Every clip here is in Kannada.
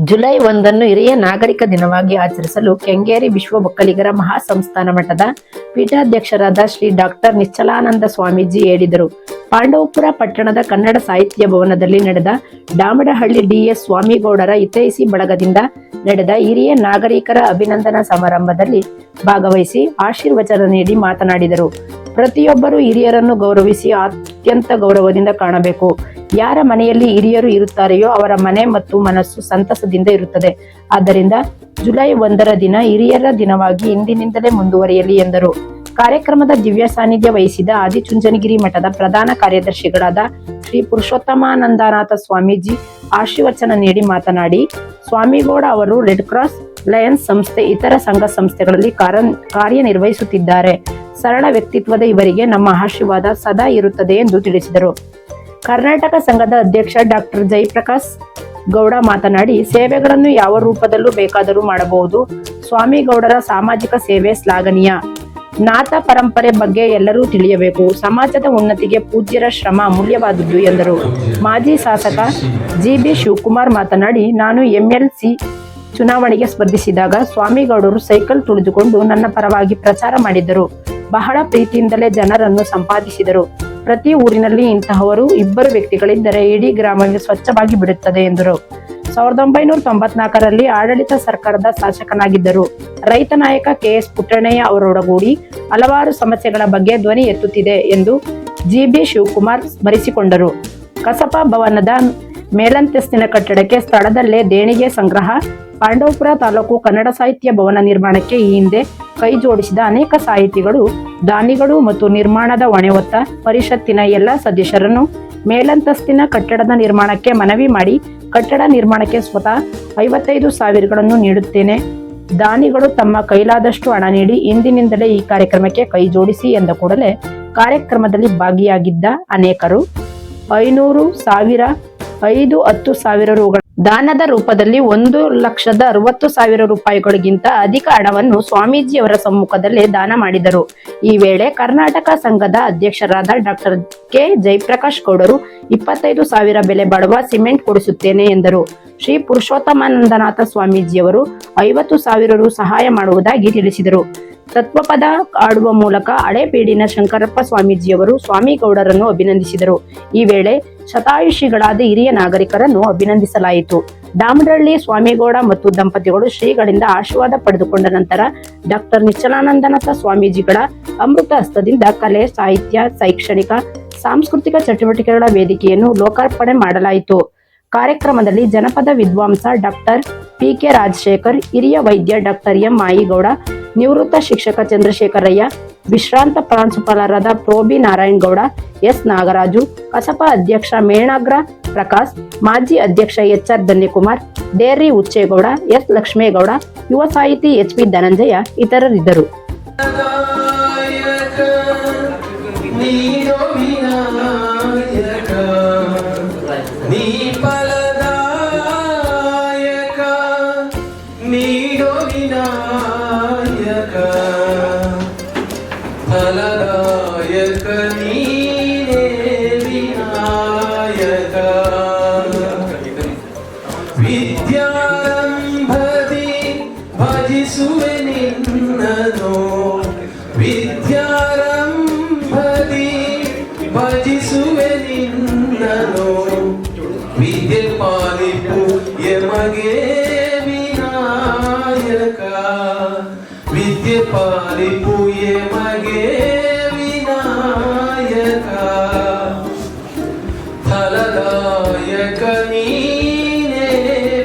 ಜುಲೈ 1 ಹಿರಿಯ ನಾಗರಿಕ ದಿನವಾಗಿ ಆಚರಿಸಲು ಕೆಂಗೇರಿ ವಿಶ್ವ ಒಕ್ಕಲಿಗರ ಮಹಾಸಂಸ್ಥಾನ ಮಠದ ಪೀಠಾಧ್ಯಕ್ಷರಾದ ಶ್ರೀ ಡಾಕ್ಟರ್ ನಿಶ್ಚಲಾನಂದ ಸ್ವಾಮೀಜಿ ಹೇಳಿದರು. ಪಾಂಡವಪುರ ಪಟ್ಟಣದ ಕನ್ನಡ ಸಾಹಿತ್ಯ ಭವನದಲ್ಲಿ ನಡೆದ ಡಾಮಡಹಳ್ಳಿ ಡಿ.ಎಸ್. ಸ್ವಾಮಿಗೌಡರ ಹಿತೈಷಿ ಬಳಗದಿಂದ ನಡೆದ ಹಿರಿಯ ನಾಗರಿಕರ ಅಭಿನಂದನಾ ಸಮಾರಂಭದಲ್ಲಿ ಭಾಗವಹಿಸಿ ಆಶೀರ್ವಚನ ನೀಡಿ ಮಾತನಾಡಿದರು. ಪ್ರತಿಯೊಬ್ಬರು ಹಿರಿಯರನ್ನು ಗೌರವಿಸಿ ಅತ್ಯಂತ ಗೌರವದಿಂದ ಕಾಣಬೇಕು. ಯಾರ ಮನೆಯಲ್ಲಿ ಹಿರಿಯರು ಇರುತ್ತಾರೆಯೋ ಅವರ ಮನೆ ಮತ್ತು ಮನಸ್ಸು ಸಂತಸದಿಂದ ಇರುತ್ತದೆ. ಆದ್ದರಿಂದ ಜುಲೈ 1 ದಿನ ಹಿರಿಯರ ದಿನವಾಗಿ ಇಂದಿನಿಂದಲೇ ಮುಂದುವರಿಯಲಿ ಎಂದರು. ಕಾರ್ಯಕ್ರಮದ ದಿವ್ಯ ಸಾನ್ನಿಧ್ಯ ವಹಿಸಿದ ಆದಿಚುಂಚನಗಿರಿ ಮಠದ ಪ್ರಧಾನ ಕಾರ್ಯದರ್ಶಿಗಳಾದ ಶ್ರೀ ಪುರುಷೋತ್ತಮಾನಂದನಾಥ ಸ್ವಾಮೀಜಿ ಆಶೀರ್ವಚನ ನೀಡಿ ಮಾತನಾಡಿ, ಸ್ವಾಮಿಗೌಡ ಅವರು ರೆಡ್ ಕ್ರಾಸ್, ಲಯನ್ಸ್ ಸಂಸ್ಥೆ, ಇತರ ಸಂಘ ಸಂಸ್ಥೆಗಳಲ್ಲಿ ಕಾರ್ಯನಿರ್ವಹಿಸುತ್ತಿದ್ದಾರೆ. ಸರಳ ವ್ಯಕ್ತಿತ್ವದ ಇವರಿಗೆ ನಮ್ಮ ಆಶೀರ್ವಾದ ಸದಾ ಇರುತ್ತದೆ ಎಂದು ತಿಳಿಸಿದರು. ಕರ್ನಾಟಕ ಸಂಘದ ಅಧ್ಯಕ್ಷ ಡಾಕ್ಟರ್ ಜಯಪ್ರಕಾಶ್ ಗೌಡ ಮಾತನಾಡಿ, ಸೇವೆಗಳನ್ನು ಯಾವ ರೂಪದಲ್ಲೂ ಬೇಕಾದರೂ ಮಾಡಬಹುದು. ಸ್ವಾಮಿಗೌಡರ ಸಾಮಾಜಿಕ ಸೇವೆ ಶ್ಲಾಘನೀಯ. ನಾಥ ಪರಂಪರೆ ಬಗ್ಗೆ ಎಲ್ಲರೂ ತಿಳಿಯಬೇಕು. ಸಮಾಜದ ಉನ್ನತಿಗೆ ಪೂಜ್ಯರ ಶ್ರಮ ಅಮೂಲ್ಯವಾದುದು ಎಂದರು. ಮಾಜಿ ಶಾಸಕ ಜಿ.ಬಿ. ಶಿವಕುಮಾರ್ ಮಾತನಾಡಿ, ನಾನು MLC ಚುನಾವಣೆಗೆ ಸ್ಪರ್ಧಿಸಿದಾಗ ಸ್ವಾಮಿಗೌಡರು ಸೈಕಲ್ ತುಳಿದುಕೊಂಡು ನನ್ನ ಪರವಾಗಿ ಪ್ರಚಾರ ಮಾಡಿದ್ದರು. ಬಹಳ ಪ್ರೀತಿಯಿಂದಲೇ ಜನರನ್ನು ಸಂಪಾದಿಸಿದರು. ಪ್ರತಿ ಊರಿನಲ್ಲಿ ಇಂತಹವರು ಇಬ್ಬರು ವ್ಯಕ್ತಿಗಳಿದ್ದರೆ ಇಡೀ ಗ್ರಾಮವೇ ಸ್ವಚ್ಛವಾಗಿ ಬಿಡುತ್ತದೆ ಎಂದರು. 1994ರಲ್ಲಿ ಆಡಳಿತ ಸರ್ಕಾರದ ಶಾಸಕನಾಗಿದ್ದರು. ರೈತ ನಾಯಕ KS ಪುಟ್ಟಣ್ಣಯ್ಯ ಅವರೊಡಗೂಡಿ ಹಲವಾರು ಸಮಸ್ಯೆಗಳ ಬಗ್ಗೆ ಧ್ವನಿ ಎತ್ತುತ್ತಿದೆ ಎಂದು ಜಿ.ಬಿ. ಶಿವಕುಮಾರ್ ಸ್ಮರಿಸಿಕೊಂಡರು. ಕಸಪಾ ಭವನದ ಮೇಲಂತಸ್ತಿನ ಕಟ್ಟಡಕ್ಕೆ ಸ್ಥಳದಲ್ಲೇ ದೇಣಿಗೆ ಸಂಗ್ರಹ. ಪಾಂಡವಪುರ ತಾಲೂಕು ಕನ್ನಡ ಸಾಹಿತ್ಯ ಭವನ ನಿರ್ಮಾಣಕ್ಕೆ ಈ ಹಿಂದೆ ಕೈ ಜೋಡಿಸಿದ ಅನೇಕ ಸಾಹಿತಿಗಳು, ದಾನಿಗಳು ಮತ್ತು ನಿರ್ಮಾಣದ ಹೊಣೆ ಹೊತ್ತ ಪರಿಷತ್ತಿನ ಎಲ್ಲ ಸದಸ್ಯರನ್ನು ಮೇಲಂತಸ್ತಿನ ಕಟ್ಟಡದ ನಿರ್ಮಾಣಕ್ಕೆ ಮನವಿ ಮಾಡಿ, ಕಟ್ಟಡ ನಿರ್ಮಾಣಕ್ಕೆ ಸ್ವತಃ 55,000 ನೀಡುತ್ತೇನೆ. ದಾನಿಗಳು ತಮ್ಮ ಕೈಲಾದಷ್ಟು ಹಣ ನೀಡಿ ಇಂದಿನಿಂದಲೇ ಈ ಕಾರ್ಯಕ್ರಮಕ್ಕೆ ಕೈ ಜೋಡಿಸಿ ಎಂದ ಕೂಡಲೇ ಕಾರ್ಯಕ್ರಮದಲ್ಲಿ ಭಾಗಿಯಾಗಿದ್ದ ಅನೇಕರು 500, 1000, 5-10,000 ರೂಗಳ ದಾನದ ರೂಪದಲ್ಲಿ 1,60,000 ರೂಪಾಯಿಗಳಿಗಿಂತ ಅಧಿಕ ಹಣವನ್ನು ಸ್ವಾಮೀಜಿಯವರ ಸಮ್ಮುಖದಲ್ಲೇ ದಾನ ಮಾಡಿದರು. ಈ ವೇಳೆ ಕರ್ನಾಟಕ ಸಂಘದ ಅಧ್ಯಕ್ಷರಾದ ಡಾಕ್ಟರ್ ಕೆ. ಜಯಪ್ರಕಾಶ್ ಗೌಡರು 25,000 ಬೆಲೆ ಬಾಳುವ ಸಿಮೆಂಟ್ ಕೊಡಿಸುತ್ತೇನೆ ಎಂದರು. ಶ್ರೀ ಪುರುಷೋತ್ತಮಾನಂದನಾಥ ಸ್ವಾಮೀಜಿಯವರು 50,000 ರು ಸಹಾಯ ಮಾಡುವುದಾಗಿ ತಿಳಿಸಿದರು. ತತ್ವಪದ ಆಡುವ ಮೂಲಕ ಹಳೇಬೀಡಿನ ಶಂಕರಪ್ಪ ಸ್ವಾಮೀಜಿಯವರು ಸ್ವಾಮಿಗೌಡರನ್ನು ಅಭಿನಂದಿಸಿದರು. ಈ ವೇಳೆ ಶತಾಯುಷಿಗಳಾದ ಹಿರಿಯ ನಾಗರಿಕರನ್ನು ಅಭಿನಂದಿಸಲಾಯಿತು. ಡಾಮಡಹಳ್ಳಿ ಸ್ವಾಮಿಗೌಡ ಮತ್ತು ದಂಪತಿಗಳು ಶ್ರೀಗಳಿಂದ ಆಶೀರ್ವಾದ ಪಡೆದುಕೊಂಡ ನಂತರ ಡಾಕ್ಟರ್ ನಿಶ್ಚಲಾನಂದನಾಥ ಸ್ವಾಮೀಜಿಗಳ ಅಮೃತ ಹಸ್ತದಿಂದ ಕಲೆ, ಸಾಹಿತ್ಯ, ಶೈಕ್ಷಣಿಕ, ಸಾಂಸ್ಕೃತಿಕ ಚಟುವಟಿಕೆಗಳ ವೇದಿಕೆಯನ್ನು ಲೋಕಾರ್ಪಣೆ ಮಾಡಲಾಯಿತು. ಕಾರ್ಯಕ್ರಮದಲ್ಲಿ ಜನಪದ ವಿದ್ವಾಂಸ ಡಾಕ್ಟರ್ P.K. ರಾಜಶೇಖರ್, ಹಿರಿಯ ವೈದ್ಯ ಡಾಕ್ಟರ್ M. ಮಾಯಿಗೌಡ, ನಿವೃತ್ತ ಶಿಕ್ಷಕ ಚಂದ್ರಶೇಖರಯ್ಯ, ವಿಶ್ರಾಂತ ಪ್ರಾಂಶುಪಾಲರಾದ ಪ್ರೋಬಿ ನಾರಾಯಣಗೌಡ, ಎಸ್. ನಾಗರಾಜು, ಕಸಪಾ ಅಧ್ಯಕ್ಷ ಮೇಣಾಗ್ರ ಪ್ರಕಾಶ್, ಮಾಜಿ ಅಧ್ಯಕ್ಷ HR. Dhanyakumar, dairy Huchegowda, S. Lakshmegowda, ಯುವ ಸಾಹಿತಿ HP. ಧನಂಜಯ ಇತರರಿದ್ದರು. ವಿದ್ಯಾರಂಭದಿ ಭಜಿಸುವೆ ನಿನ್ನನು, ವಿದ್ಯಾರಂಭದಿ ಭಜಿಸುವೆ ನಿನ್ನನು, ವಿದ್ಯೆ ಪಾಲಿಪು ಎಮಗೆ ವಿನಾಯಕ, ವಿದ್ಯೆ ಪಾಲಿಪು ಎಮಗೆ ವಿನಾಯಕ, ಫಲದಾಯಕ ನೀನೇ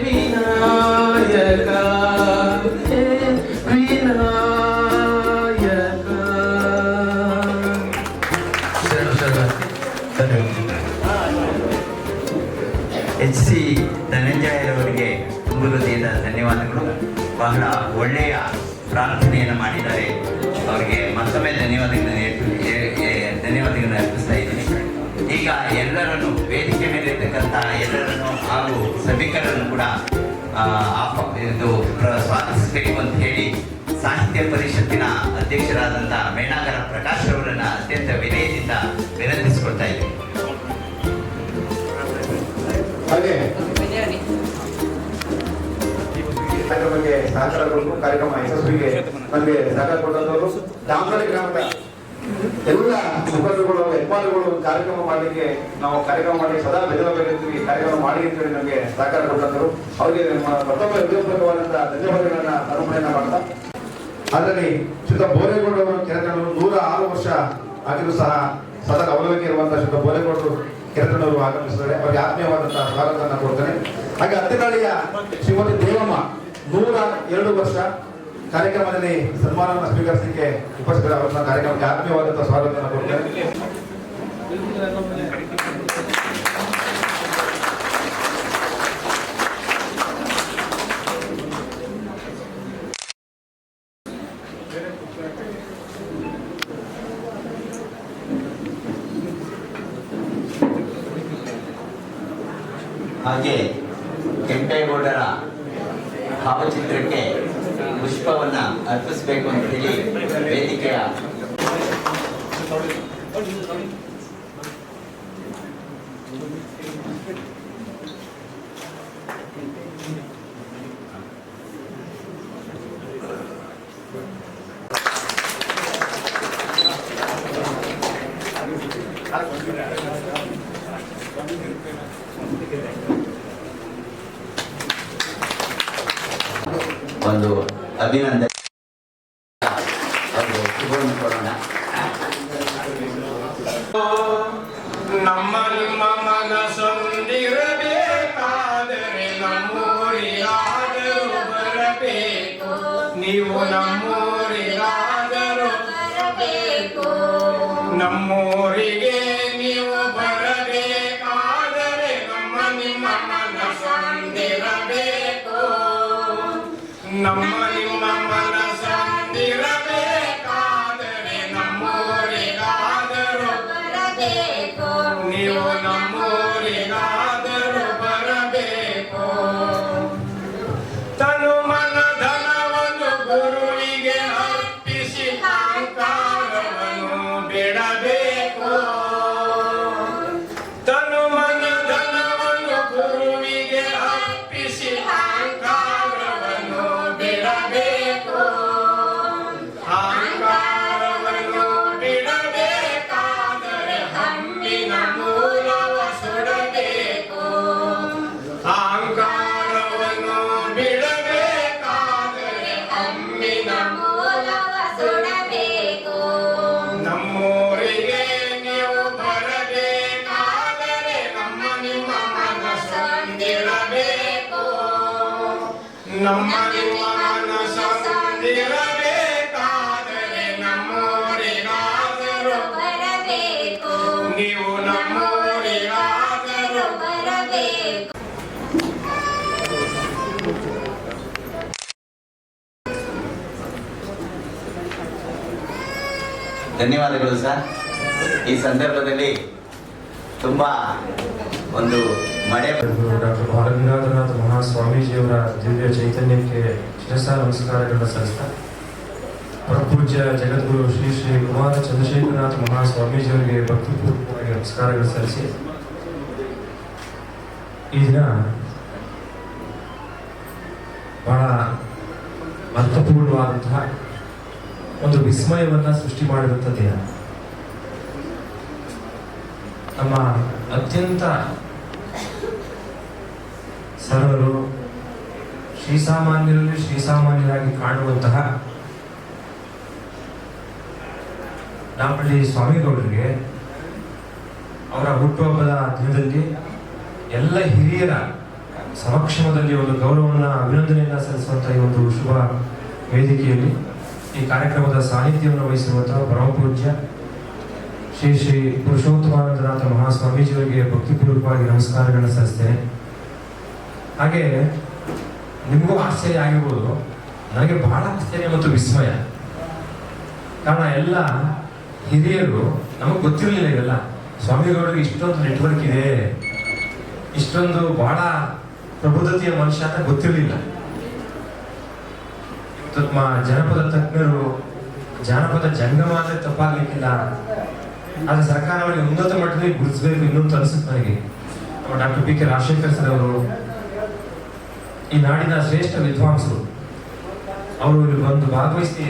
ವಿನಾಯಕ, ವಿನಾಯಕ. HC. ಧನಂಜಯರವರಿಗೆ ತುಂಬ ಹೃದಯದ ಧನ್ಯವಾದಗಳು. ಬಹಳ ಒಳ್ಳೆಯ ಪ್ರಾರ್ಥನೆಯನ್ನು ಮಾಡಿದ್ದಾರೆ. ಅವರಿಗೆ ಮತ್ತೊಮ್ಮೆ ಧನ್ಯವಾದಗಳನ್ನು ಅರ್ಪಿಸ್ತಾ ಇದ್ದೀನಿ. ಈಗ ಎಲ್ಲರನ್ನು, ವೇದಿಕೆ ಮೇಲೆ ಇರ್ತಕ್ಕಂಥ ಎಲ್ಲರನ್ನು ಹಾಗೂ ಸಭಿಕರನ್ನು ಕೂಡ ಇದು ಸ್ವಾಗತಿಸಬೇಕು ಅಂತ ಹೇಳಿ ಸಾಹಿತ್ಯ ಪರಿಷತ್ತಿನ ಅಧ್ಯಕ್ಷರಾದಂಥ ಮೇಣಾಗರ ಪ್ರಕಾಶ್ ಅವರನ್ನು ಅತ್ಯಂತ ವಿನಯದಿಂದ ವಿನಂತಿಸಿಕೊಳ್ತಾ ಇದ್ದೀನಿ. ಹಾಗೆ ಕಾರ್ಯಕ್ರಮಕ್ಕೆ ಸಹಕಾರ ಕೊಟ್ಟು ಕಾರ್ಯಕ್ರಮ ಯಶಸ್ವಿಗೆ ನಮಗೆ ಸಹಕಾರ ಕೊಟ್ಟಂತವರು ಜಾಮಸಾಲಿ ಗ್ರಾಮದ ಎಲ್ಲ ಮುಖಂಡರುಗಳು ಹೆಬ್ಬಾರುಗಳು ಕಾರ್ಯಕ್ರಮ ಮಾಡಲಿಕ್ಕೆ ನಾವು ಕಾರ್ಯಕ್ರಮ ಮಾಡಿ ಸದಾ ಬೆದರಬೇಕಿರ್ತೀವಿ ಕಾರ್ಯಕ್ರಮ ಮಾಡಿ ಅಂತೇಳಿ ನಮಗೆ ಸಹಕಾರ ಕೊಟ್ಟಂತರು ಅವರಿಗೆ ಮತ್ತೊಮ್ಮೆ ಹೃದಯಪೂರ್ವಕವಾದಂತಹ ಧನ್ಯವಾದಗಳನ್ನ ಅರ್ಪಣೆಯನ್ನ ಮಾಡ್ತಾ ಅದರಲ್ಲಿ ಶ್ರೀಯುತ ಬೋರೇಗೌಡರು ಕೆರೆತನವರು 106 ವರ್ಷ ಆಗಿದ್ರು ಸಹ ಸದಾ ಗೌರವಕ್ಕೆ ಇರುವಂತಹ ಶ್ರೀಯುತ ಬೋರೇಗೌಡರು ಕೆರೆತನವರು ಆಗಮಿಸಿದ್ದಾರೆ ಅವರಿಗೆ ಆತ್ಮೀಯವಾದಂತಹ ಸ್ವಾಗತವನ್ನು ಕೊಡ್ತೇನೆ. ಹಾಗೆ ಹತ್ತಿರಳ್ಳಿಯ ಶ್ರೀಮತಿ ದೇವಮ್ಮ 102 ವರ್ಷ ಕಾರ್ಯಕ್ರಮದಲ್ಲಿ ಸನ್ಮಾನವನ್ನು ಸ್ವೀಕರಿಸಲಿಕ್ಕೆ ಉಪಸ್ಥಿತ ಅವರನ್ನ ಕಾರ್ಯಕ್ರಮಕ್ಕೆ ಆತ್ಮೀಯವಾದಂತಹ ಸ್ವಾಗತವನ್ನು ಕೊಡ್ತೇನೆ. ಹಾಗೆ ಕೆಂಪೇಗೌಡರ ಭಾವಚಿತ್ರಕ್ಕೆ ಪುಷ್ಪವನ್ನ ಅರ್ಪಿಸಬೇಕು ಅಂತ ಹೇಳಿ ವೇದಿಕೆಯ ಒಂದು ಅಭಿನಂದನೆ ಶುಭವನ್ನು ಕೊಡೋಣ. ನಮ್ಮ ನಿಮ್ಮ ಮನಸ್ಸೊಂದಿರಬೇಕಾದರೆ ನಮ್ಮೂರಿಗಾದರೂ ಬರಬೇಕು, ನೀವು ನಮ್ಮೂರಿಗಾದರೂ ಬರಬೇಕು. ನಮ್ಮೂರಿಗೆ ನೀವು ಬರಬೇಕಾದರೆ ನಮ್ಮ ನಿಮ್ಮ ಮನಸ್ಸೊಂದಿರಬೇಕು, ನಮ್ಮ ನಿಮ್ಮ ಮನಸ್ಸೊಂದಿರಬೇಕಾದರೆ ನಮ್ಮೂರಿಗಾದರೂ ಬರಬೇಕು, ನೀವು ನಮ್ಮೂರಿಗಾದರೂ ಬರಬೇಕು. ತನು ಮನ ಧನವನ್ನು ಗುರುವಿಗೆ ಅರ್ಪಿಸಿ ಅಹಂಕಾರವನ್ನು ಬಿಡಬೇಕು. ತನು ಮನ ಧನವನ್ನು ಗುರುವಿಗೆ ಅರ್ಪಿಸಿ ಅಹಂಕಾರವನ್ನು ಬಿಡಬೇಕು. ಅಹಂಕಾರವನ್ನು ಬಿಡಬೇಕಾದರೆ ಹಮ್ಮಿನ ಮೂಲವ ಸುಡಬೇಕು. ಅಹಂಕಾರವನ್ನು ಬಿಡಬೇಕಾದರೆ ಹಮ್ಮಿನ ಮೂಲವ ಸುಡಬೇಕು. ನಮ್ಮೂರಿಗೆ ನೀವು ಬರಬೇಕಾದರೆ ನಮ್ಮ ನಿಮ್ಮ ಮನಸ್ಸೊಂದಿರಬೇಕು, ನಮ್ಮ ನಿಮ್ಮ ಮನಸ್ಸೊಂದಿರಬೇಕಾದರೆ ನಮ್ಮೂರಿಗಾದರೂ ಬರಬೇಕು, ನೀವು ನಮ್ಮೂರಿಗಾದರೂ ಬರಬೇಕು. ಧನ್ಯವಾದಗಳು ಸರ್. ಈ ಸಂದರ್ಭದಲ್ಲಿ ತುಂಬಾ ಒಂದು ಮಳೆ ಡಾಕ್ಟರ್ ಬಾಲಗಂಗಾಧರನಾಥ ಮಹಾಸ್ವಾಮೀಜಿಯವರ ದಿವ್ಯ ಚೈತನ್ಯಕ್ಕೆ ಶಿರಸ ನಮಸ್ಕಾರಗಳನ್ನು ಸಲ್ಲಿಸ್ತಾ ಪರಪೂಜ್ಯ ಜಗದ್ಗುರು ಶ್ರೀ ಶ್ರೀ ಕುಮಾರ ಚಂದ್ರಶೇಖರನಾಥ ಮಹಾಸ್ವಾಮೀಜಿಯವರಿಗೆ ಭಕ್ತಿಪೂರ್ವಕವಾಗಿ ನಮಸ್ಕಾರಗಳು ಸಲ್ಲಿಸಿ ಈ ದಿನ ಬಹಳ ಅರ್ಥಪೂರ್ಣವಾದಂತಹ ಒಂದು ವಿಸ್ಮಯವನ್ನ ಸೃಷ್ಟಿ ಮಾಡಿದಂಥ ದಿನ. ನಮ್ಮ ಅತ್ಯಂತ ಸರಳರು, ಶ್ರೀಸಾಮಾನ್ಯರಲ್ಲಿ ಶ್ರೀಸಾಮಾನ್ಯರಾಗಿ ಕಾಣುವಂತಹ ನಾಪಳ್ಳಿ ಸ್ವಾಮಿಗೌಡರಿಗೆ ಅವರ ಹುಟ್ಟುಹಬ್ಬದ ದಿನದಲ್ಲಿ ಎಲ್ಲ ಹಿರಿಯರ ಸಮಕ್ಷಮದಲ್ಲಿ ಒಂದು ಗೌರವವನ್ನು ಅಭಿನಂದನೆಯನ್ನು ಸಲ್ಲಿಸುವಂತಹ ಈ ಒಂದು ಶುಭ ವೇದಿಕೆಯಲ್ಲಿ ಈ ಕಾರ್ಯಕ್ರಮದ ಸಾನ್ನಿಧ್ಯವನ್ನು ವಹಿಸಿರುವಂತಹ ಪರಮಪೂಜ್ಯ ಶ್ರೀ ಶ್ರೀ ಪುರುಷೋತ್ತಮಾನಂದನಾಥ ಮಹಾಸ್ವಾಮೀಜಿಯವರಿಗೆ ಭಕ್ತಿಪೂರ್ವಕವಾಗಿ ನಮಸ್ಕಾರಗಳನ್ನು ಸಲ್ಲಿಸ್ತೇನೆ. ಹಾಗೆ ನಿಮಗೂ ಆಶ್ಚರ್ಯ ಆಗಿರ್ಬೋದು, ನನಗೆ ಬಹಳ ಆಶ್ಚರ್ಯ ಮತ್ತು ವಿಸ್ಮಯ. ಕಾರಣ ಎಲ್ಲ ಹಿರಿಯರು ನಮಗೆ ಗೊತ್ತಿರಲಿಲ್ಲ ಇವೆಲ್ಲ. ಸ್ವಾಮಿಗೌಡರಿಗೆ ಇಷ್ಟೊಂದು ನೆಟ್ವರ್ಕ್ ಇದೆ, ಇಷ್ಟೊಂದು ಬಹಳ ಪ್ರಬುದ್ಧತೆಯ ಮನುಷ್ಯ ಅಂತ ಗೊತ್ತಿರಲಿಲ್ಲ. ನಮ್ಮ ಜನಪದ ತಜ್ಞರು ಜಾನಪದ ಜಂಗಮ ಅಂದ್ರೆ ತಪ್ಪಾಗ್ಲಿಕ್ಕಿಲ್ಲ, ಆದ್ರೆ ಸರ್ಕಾರ ಅವರಿಗೆ ಉನ್ನತ ಮಟ್ಟದಲ್ಲಿ ಗುರುತಿಸಬೇಕು ಇನ್ನೊಂದು ಅನಿಸುತ್ತೆ ನನಗೆ. Doctor P K Rajashekhar sir ಅವರು ಈ ನಾಡಿನ ಶ್ರೇಷ್ಠ ವಿದ್ವಾಂಸರು. ಅವರು ಇಲ್ಲಿ ಬಂದು ಭಾಗವಹಿಸಿ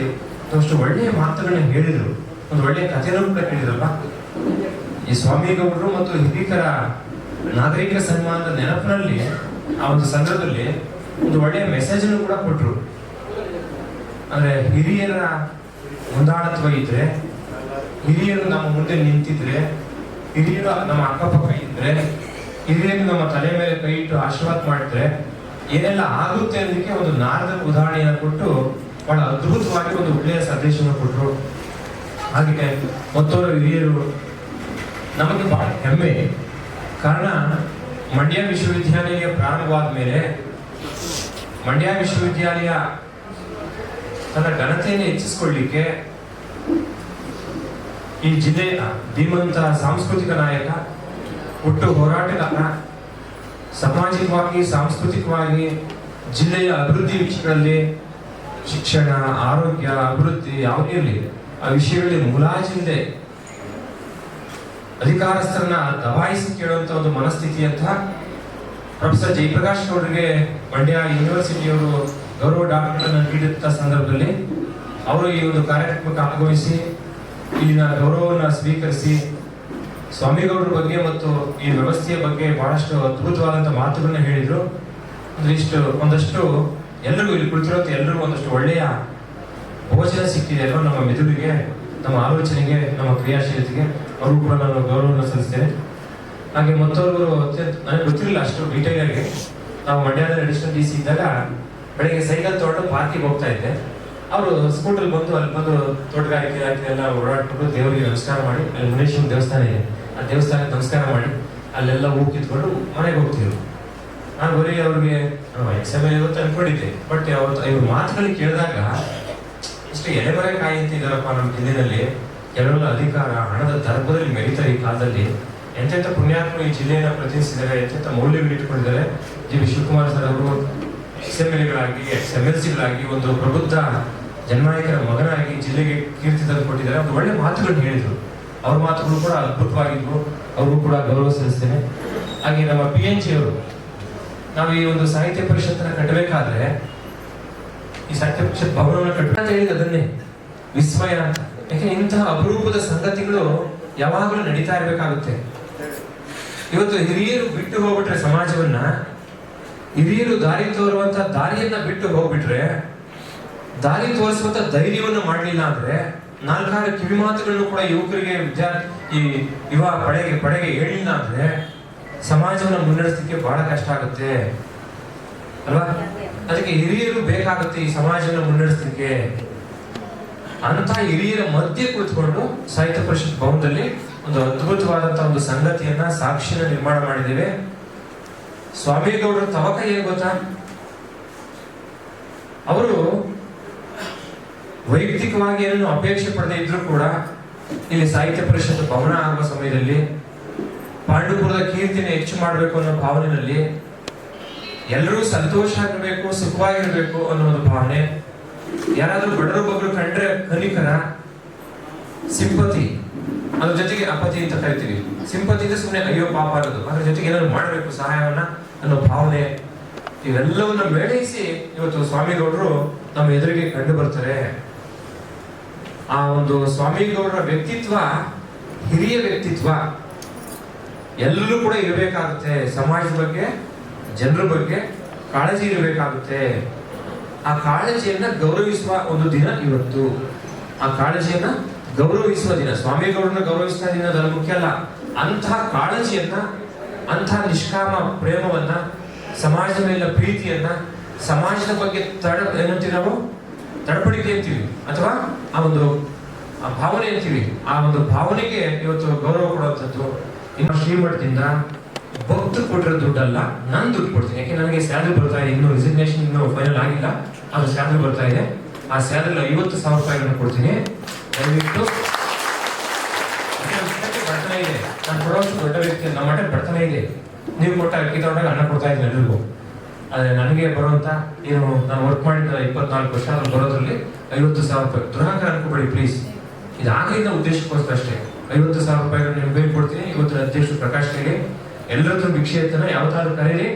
ಅಷ್ಟು ಒಳ್ಳೆಯ ಮಾತುಗಳನ್ನ ಹೇಳಿದರು, ಒಂದು ಒಳ್ಳೆಯ ಕಥೆಯನ್ನು ಕೂಡ ಹೇಳಿದ್ರಲ್ಲ. ಈ ಸ್ವಾಮಿಗೌಡರು ಮತ್ತು ಹಿರಿಕರ ನಾಗರಿಕರ ಸನ್ಮಾನದ ನೆನಪಿನಲ್ಲಿ ಆ ಒಂದು ಸಂದರ್ಭದಲ್ಲಿ ಒಂದು ಒಳ್ಳೆಯ ಮೆಸೇಜ್ ಅನ್ನು ಕೂಡ ಕೊಟ್ಟರು. ಅಂದ್ರೆ ಹಿರಿಯರ ಮುಂದಾಳತ್ವ ಇದ್ರೆ, ಹಿರಿಯರು ನಮ್ಮ ಮುಂದೆ ನಿಂತಿದ್ರೆ, ಹಿರಿಯರು ನಮ್ಮ ಅಕ್ಕಪಕ್ಕ ಇದ್ರೆ, ಹಿರಿಯರು ನಮ್ಮ ತಲೆ ಮೇಲೆ ಕೈ ಇಟ್ಟು ಆಶೀರ್ವಾದ ಮಾಡಿದ್ರೆ ಏನೆಲ್ಲ ಆಗುತ್ತೆ ಅನ್ನೋದಕ್ಕೆ ಒಂದು ನಾರದ ಉದಾಹರಣೆಯನ್ನು ಕೊಟ್ಟು ಬಹಳ ಅದ್ಭುತವಾಗಿ ಒಂದು ಒಳ್ಳೆಯ ಸಂದೇಶವನ್ನು ಕೊಟ್ಟರು. ಹಾಗೆ ಮತ್ತೋರ ಹಿರಿಯರು ನಮಗೆ ಬಹಳ ಹೆಮ್ಮೆ. ಕಾರಣ ಮಂಡ್ಯ ವಿಶ್ವವಿದ್ಯಾಲಯ ಪ್ರಾರಂಭವಾದ ಮೇಲೆ ಮಂಡ್ಯ ವಿಶ್ವವಿದ್ಯಾಲಯ ತನ್ನ ಘನತೆಯನ್ನು ಹೆಚ್ಚಿಸಿಕೊಳ್ಳಲಿಕ್ಕೆ ಈ ಜಿಲ್ಲೆಯ ಧೀಮಂತ ಸಾಂಸ್ಕೃತಿಕ ನಾಯಕ, ಹುಟ್ಟು ಹೋರಾಟಗಾರ, ಸಾಮಾಜಿಕವಾಗಿ ಸಾಂಸ್ಕೃತಿಕವಾಗಿ ಜಿಲ್ಲೆಯ ಅಭಿವೃದ್ಧಿ ವಿಷಯಗಳಲ್ಲಿ ಶಿಕ್ಷಣ, ಆರೋಗ್ಯ, ಅಭಿವೃದ್ಧಿ ಯಾವುದೇ ಇರಲಿ ಆ ವಿಷಯಗಳಲ್ಲಿ ಮುಲಾಜಿಲ್ಲದೆ ಅಧಿಕಾರಸ್ಥರನ್ನ ದಬಾಯಿಸಿ ಕೇಳುವಂತ ಒಂದು ಮನಸ್ಥಿತಿ ಅಂತ ಪ್ರೊಫೆಸರ್ ಜಯಪ್ರಕಾಶ್ ಅವರಿಗೆ ಮಂಡ್ಯ ಯೂನಿವರ್ಸಿಟಿಯವರು ಗೌರವ ಡಾಕ್ಟರ್ ನೀಡಿದಂತ ಸಂದರ್ಭದಲ್ಲಿ ಅವರು ಈ ಒಂದು ಕಾರ್ಯಕ್ರಮಕ್ಕೆ ಆಗಮಿಸಿ ಇಲ್ಲಿನ ಗೌರವವನ್ನು ಸ್ವೀಕರಿಸಿ ಸ್ವಾಮಿಗೌಡರ ಬಗ್ಗೆ ಮತ್ತು ಈ ವ್ಯವಸ್ಥೆಯ ಬಗ್ಗೆ ಬಹಳಷ್ಟು ಅದ್ಭುತವಾದಂಥ ಮಾತುಗಳನ್ನ ಹೇಳಿದ್ರು. ಒಂದಷ್ಟು ಎಲ್ಲರಿಗೂ ಇಲ್ಲಿ ಕುಳಿತಿರೋದು ಎಲ್ಲರಿಗೂ ಒಂದಷ್ಟು ಒಳ್ಳೆಯ ಭೋಜನ ಸಿಕ್ಕಿದೆ ಅಲ್ವಾ ನಮ್ಮ ಮೆದುಳಿಗೆ, ನಮ್ಮ ಆಲೋಚನೆಗೆ, ನಮ್ಮ ಕ್ರಿಯಾಶೀಲತೆಗೆ. ಅವರು ಕೂಡ ನಾನು ಗೌರವವನ್ನು ಸಲ್ಲಿಸ್ತೇನೆ. ಹಾಗೆ ಮತ್ತವರು ನನಗೆ ಗೊತ್ತಿರಲಿಲ್ಲ ಅಷ್ಟು ಡೀಟೇಲ್ ಆಗಿ. ನಾವು ಮಂಡ್ಯದಲ್ಲಿ ಅಡಿಷನಲ್ DC ಇದ್ದಾಗ ಬೆಳಗ್ಗೆ ಸೈಕಲ್ ತಗೊಂಡು ಪಾರ್ಕಿಗೆ ಹೋಗ್ತಾ ಇದ್ದೆ. ಅವರು ಸ್ಕೂಟರ್ ಬಂದು ಅಲ್ಲಿ ಬಂದು ತೋಟಗಾರಿಕೆ ಇಲಾಖೆ ಎಲ್ಲ ಓಡಾಡ್ಕೊಂಡು ದೇವರಿಗೆ ನಮಸ್ಕಾರ ಮಾಡಿ, ಅಲ್ಲಿ ಮುನೇಶ್ವರ ದೇವಸ್ಥಾನ ಇದೆ, ಆ ದೇವಸ್ಥಾನಕ್ಕೆ ನಮಸ್ಕಾರ ಮಾಡಿ ಅಲ್ಲೆಲ್ಲ ಹೂ ಕಿತ್ಕೊಂಡು ಮನೆಗೆ ಹೋಗ್ತಿದ್ರು. ನಾನು ಬರೀ ಅವ್ರಿಗೆ XML ಇವತ್ತು ಅನ್ಕೊಂಡಿದ್ದೆ. ಬಟ್ ಇವ್ರ ಮಾತುಗಳಿಗೆ ಕೇಳಿದಾಗ ಇಷ್ಟು ಎಲೆಮರೆ ಕಾಯಿ ಅಂತಿದ್ದಾರಪ್ಪ ನಮ್ಮ ಜಿಲ್ಲೆಯಲ್ಲಿ. ಕೆಲವೆಲ್ಲ ಅಧಿಕಾರ, ಹಣದ ದರ್ಭದಲ್ಲಿ ಮೆರೀತಾರೆ ಈ ಕಾಲದಲ್ಲಿ. ಎಂತೆಂಥ ಪುಣ್ಯಾತ್ಮ ಈ ಜಿಲ್ಲೆಯನ್ನು ಪ್ರತಿನಿಧಿಸಿದ್ದಾರೆ, ಎಂತೆಂಥ ಮೌಲ್ಯಗಳು ಇಟ್ಕೊಂಡಿದ್ದಾರೆ. ಜಿ ವಿ ಶಿವಕುಮಾರ್ ಸರ್ ಅವರು XMLಗಳಾಗಿ MLCಗಳಾಗಿ ಒಂದು ಪ್ರಬುದ್ಧ ಜನನಾಯಕರ ಮಗನಾಗಿ ಜಿಲ್ಲೆಗೆ ಕೀರ್ತಿ ತಂದು ಕೊಟ್ಟಿದ್ದಾರೆ. ಒಂದು ಒಳ್ಳೆ ಮಾತುಗಳನ್ನು ಹೇಳಿದ್ರು. ಅವ್ರ ಮಾತುಗಳು ಕೂಡ ಅದ್ಭುತವಾಗಿದ್ವು. ಅವ್ರಿಗೂ ಕೂಡ ಗೌರವ ಸಲ್ಲಿಸ್ತೇನೆ. ಹಾಗೆ ನಮ್ಮ PNG ಅವರು, ನಾವು ಈ ಒಂದು ಸಾಹಿತ್ಯ ಪರಿಷತ್ತನ್ನ ಕಟ್ಟಬೇಕಾದ್ರೆ ಈ ಸಾಹಿತ್ಯ ಪರಿಷತ್ ಭವನವನ್ನು ಕಟ್ಟ ಅಂತ ಹೇಳಿದ ಅದನ್ನೇ ವಿಸ್ಮಯ ಅಂತ. ಯಾಕೆ ಇಂತಹ ಅಪರೂಪದ ಸಂಗತಿಗಳು ಯಾವಾಗಲೂ ನಡೀತಾ ಇರಬೇಕಾಗುತ್ತೆ. ಇವತ್ತು ಹಿರಿಯರು ಬಿಟ್ಟು ಹೋಗ್ಬಿಟ್ರೆ ಸಮಾಜವನ್ನ, ಹಿರಿಯರು ದಾರಿ ತೋರುವಂತ ದಾರಿಯನ್ನ ಬಿಟ್ಟು ಹೋಗ್ಬಿಟ್ರೆ, ದಾರಿ ತೋರಿಸುವಂತ ಧೈರ್ಯವನ್ನು ಮಾಡಲಿಲ್ಲ ಅಂದ್ರೆ, ನಾಲ್ಕಾರು ಕಿವಿ ಮಾತುಗಳನ್ನು ಕೂಡ ಯುವಕರಿಗೆ ಈ ಯುವ ಪಡೆಗೆ ಹೇಳಿಲ್ಲ ಅಂದ್ರೆ ಸಮಾಜವನ್ನು ಮುನ್ನಡೆಸಲಿಕ್ಕೆ ಬಹಳ ಕಷ್ಟ ಆಗುತ್ತೆ ಅಲ್ವಾ? ಅದಕ್ಕೆ ಹಿರಿಯರು ಬೇಕಾಗುತ್ತೆ ಈ ಸಮಾಜವನ್ನು ಮುನ್ನಡೆಸಲಿಕ್ಕೆ. ಅಂತ ಹಿರಿಯರ ಮಧ್ಯೆ ಕುಳಿತುಕೊಂಡು ಸಾಹಿತ್ಯ ಪರಿಷತ್ ಭವನದಲ್ಲಿ ಒಂದು ಅದ್ಭುತವಾದಂತಹ ಒಂದು ಸಂಗತಿಯನ್ನ, ಸಾಕ್ಷಿನ ನಿರ್ಮಾಣ ಮಾಡಿದ್ದೇವೆ. ಸ್ವಾಮಿಗೌಡರ ತವಕ ಏನ್ ಗೊತ್ತಾ? ಅವರು ವೈಯಕ್ತಿಕವಾಗಿ ಏನನ್ನು ಅಪೇಕ್ಷೆ ಪಡದೇ ಇದ್ರು ಕೂಡ ಇಲ್ಲಿ ಸಾಹಿತ್ಯ ಪರಿಷತ್ ಭವನ ಆಗುವ ಸಮಯದಲ್ಲಿ ಪಾಂಡುಪುರದ ಕೀರ್ತಿನ ಹೆಚ್ಚು ಮಾಡಬೇಕು ಅನ್ನೋ ಭಾವನೆಯಲ್ಲಿ, ಎಲ್ಲರೂ ಸಂತೋಷ ಆಗಿರ್ಬೇಕು, ಸುಖವಾಗಿರ್ಬೇಕು ಅನ್ನೋ ಒಂದು ಭಾವನೆ, ಯಾರಾದ್ರೂ ಬಡರು ಬಗ್ರು ಕಂಡ್ರೆ ಕನಿಕರ, ಸಿಂಪತಿ, ಅದ್ರ ಜೊತೆಗೆ ಅಪತಿ ಅಂತ ಕರಿತೀವಿ. ಸಿಂಪತಿ ಅಂದ್ರೆ ಸುಮ್ಮನೆ ಅಯ್ಯೋ ಪಾಪ ಅನ್ನೋದು, ಅದ್ರ ಜೊತೆಗೆ ಏನಾದ್ರು ಮಾಡಬೇಕು ಸಹಾಯವನ್ನ ಅನ್ನೋ ಭಾವನೆ, ಇವೆಲ್ಲವನ್ನ ಮೇಳೈಸಿ ಇವತ್ತು ಸ್ವಾಮಿಗೌಡರು ನಮ್ಮ ಎದುರಿಗೆ ಕಂಡು ಬರ್ತಾರೆ. ಆ ಒಂದು ಸ್ವಾಮಿಗೌಡರ ವ್ಯಕ್ತಿತ್ವ, ಹಿರಿಯ ವ್ಯಕ್ತಿತ್ವ ಎಲ್ಲರೂ ಕೂಡ ಇರಬೇಕಾಗುತ್ತೆ. ಸಮಾಜದ ಬಗ್ಗೆ, ಜನರ ಬಗ್ಗೆ ಕಾಳಜಿ ಇರಬೇಕಾಗುತ್ತೆ. ಆ ಕಾಳಜಿಯನ್ನ ಗೌರವಿಸುವ ಒಂದು ದಿನ ಇವತ್ತು. ಆ ಕಾಳಜಿಯನ್ನ ಗೌರವಿಸುವ ದಿನ, ಸ್ವಾಮಿಗೌಡರನ್ನ ಗೌರವಿಸುವ ದಿನ ಅದು ಮುಖ್ಯ ಅಲ್ಲ. ಅಂತಹ ಕಾಳಜಿಯನ್ನ, ಅಂತಹ ನಿಷ್ಕಾಮ ಪ್ರೇಮವನ್ನ, ಸಮಾಜದ ಮೇಲಿನ ಪ್ರೀತಿಯನ್ನ, ಸಮಾಜದ ಬಗ್ಗೆ ಏನಂತೀವಿ ನಾವು, ತಡಪಡಿಕೆ ಅಂತೀವಿ, ಅಥವಾ ಆ ಒಂದು ಭಾವನೆ ಅಂತೀವಿ. ಆ ಒಂದು ಭಾವನೆಗೆ ಇವತ್ತು ಗೌರವ ಕೊಡುವಂಥದ್ದು. ಇನ್ನು ಶ್ರೀಮಠದಿಂದ ಭಕ್ತರು ಕೊಟ್ಟಿರೋ ದುಡ್ಡಲ್ಲ, ನಾನು ದುಡ್ಡು ಕೊಡ್ತೀನಿ. ಯಾಕೆ ನನಗೆ ಸ್ಯಾಲರಿ ಬರ್ತಾ ಇದೆ, ಇನ್ನು ರಿಸಿಗ್ನೇಷನ್ ಇನ್ನೂ ಫೈನಲ್ ಆಗಿಲ್ಲ, ಅದು ಸ್ಯಾಲರಿ ಬರ್ತಾ ಇದೆ. ಆ ಸ್ಯಾಲರಿ 50,000 ರೂಪಾಯಿಗಳನ್ನು ಕೊಡ್ತೀನಿ. ದಯವಿಟ್ಟು ಬಡತನ ಇದೆ, ನಾನು ಕೊಡೋಷ್ಟು ದೊಡ್ಡ ವ್ಯಕ್ತಿ, ನಮ್ಮ ಮಠ ಬಡತನ ಇದೆ. ನೀವು ಕೊಟ್ಟ ಅಕ್ಕಿ ತಗೊಂಡಾಗ ಅನ್ನ ಕೊಡ್ತಾ ಇದ್ದೀನಿ ಎಲ್ರಿಗೂ. ಆದ್ರೆ ನನಗೆ ಬರುವಂತ ಏನು ನಾನು ವರ್ಕ್ ಮಾಡಿದ 24 ವರ್ಷ ಅದ್ರಲ್ಲಿ ಬರೋದ್ರಲ್ಲಿ 50,000 ರೂಪಾಯಿ. ದುರಹಂಕಾರ ಅನ್ಕೋಬೇಡಿ ಪ್ಲೀಸ್. ಇದು ಆಗಲಿಂದ ಉದ್ದೇಶಕ್ಕೋಸ್ಕರ ಅಷ್ಟೇ. 50,000 ರೂಪಾಯಿಗಳನ್ನು ನಿಮ್ಗೆ ಕೊಡ್ತೀನಿ. ಇವತ್ತು ಅಧ್ಯಕ್ಷರು ಪ್ರಕಾಶ್ ಕೈಲಿ ಎಲ್ಲರದ್ದು ಭಿಕ್ಷೆ ಎತ್ತನ ಯಾವತ್ತಾದ್ರೂ ಕರೀರಿ,